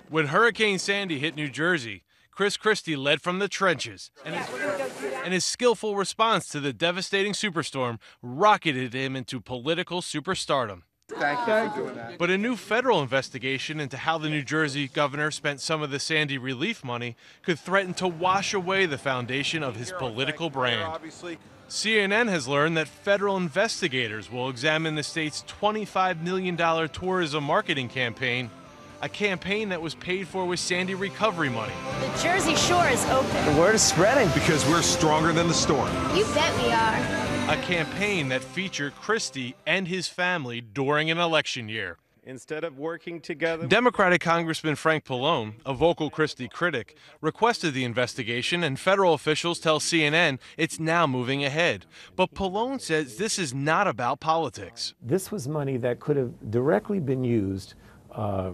When Hurricane Sandy hit New Jersey, Christie led from the trenches, and his skillful response to the devastating superstorm rocketed him into political superstardom. Thank you for doing that. But a new federal investigation into how the New Jersey governor spent some of the Sandy relief money could threaten to wash away the foundation of his political brand. CNN has learned that federal investigators will examine the state's $25 million tourism marketing campaign, a campaign that was paid for with Sandy recovery money. The Jersey Shore is open. The word is spreading. Because we're stronger than the storm. You bet we are. A campaign that featured Christie and his family during an election year. Instead of working together. Democratic Congressman Frank Pallone, a vocal Christie critic, requested the investigation, and federal officials tell CNN it's now moving ahead. But Pallone says this is not about politics. This was money that could have directly been used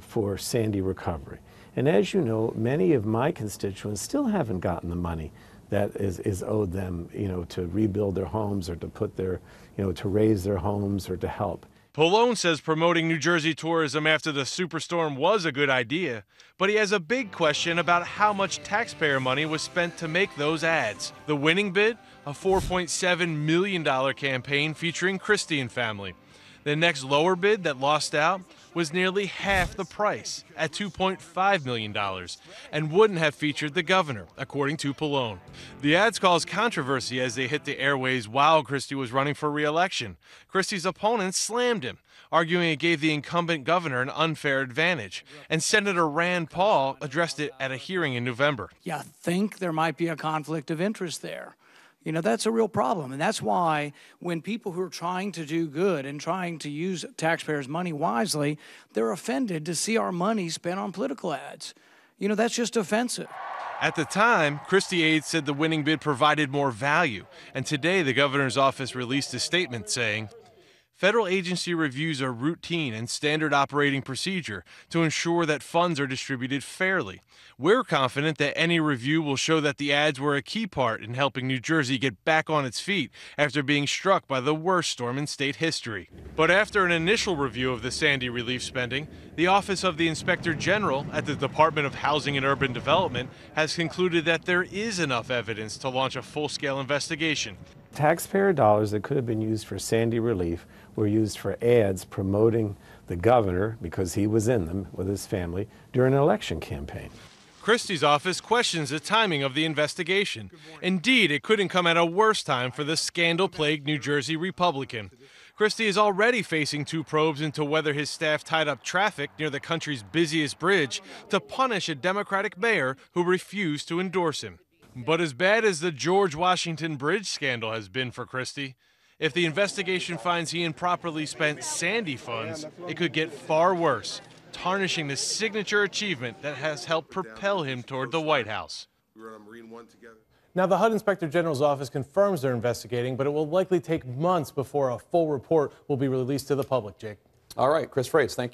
for Sandy recovery. And as you know, many of my constituents still haven't gotten the money that is owed them, to rebuild their homes or to put their, to raise their homes or to help. Pallone says promoting New Jersey tourism after the superstorm was a good idea, but he has a big question about how much taxpayer money was spent to make those ads. The winning bid, a $4.7 million campaign featuring Christie and family. The next lower bid that lost out was nearly half the price, at $2.5 million, and wouldn't have featured the governor, according to Pallone. The ads caused controversy as they hit the airways while Christie was running for re-election. Christie's opponents slammed him, arguing it gave the incumbent governor an unfair advantage, and Senator Rand Paul addressed it at a hearing in November. You think there might be a conflict of interest there. That's a real problem, and that's why when people who are trying to do good and trying to use taxpayers' money wisely, they're offended to see our money spent on political ads. That's just offensive. At the time, Christie aides said the winning bid provided more value, and today the governor's office released a statement saying, "Federal agency reviews are routine and standard operating procedure to ensure that funds are distributed fairly. We're confident that any review will show that the ads were a key part in helping New Jersey get back on its feet after being struck by the worst storm in state history." But after an initial review of the Sandy relief spending, the Office of the Inspector General at the Department of Housing and Urban Development has concluded that there is enough evidence to launch a full-scale investigation. Taxpayer dollars that could have been used for Sandy relief were used for ads promoting the governor, because he was in them with his family, during an election campaign. Christie's office questions the timing of the investigation. Indeed, it couldn't come at a worse time for the scandal-plagued New Jersey Republican. Christie is already facing 2 probes into whether his staff tied up traffic near the country's busiest bridge to punish a Democratic mayor who refused to endorse him. But as bad as the George Washington Bridge scandal has been for Christie, if the investigation finds he improperly spent Sandy funds, it could get far worse, tarnishing the signature achievement that has helped propel him toward the White House. Now, the HUD Inspector General's office confirms they're investigating, but it will likely take months before a full report will be released to the public, Jake. All right, Chris Fraze, thank you.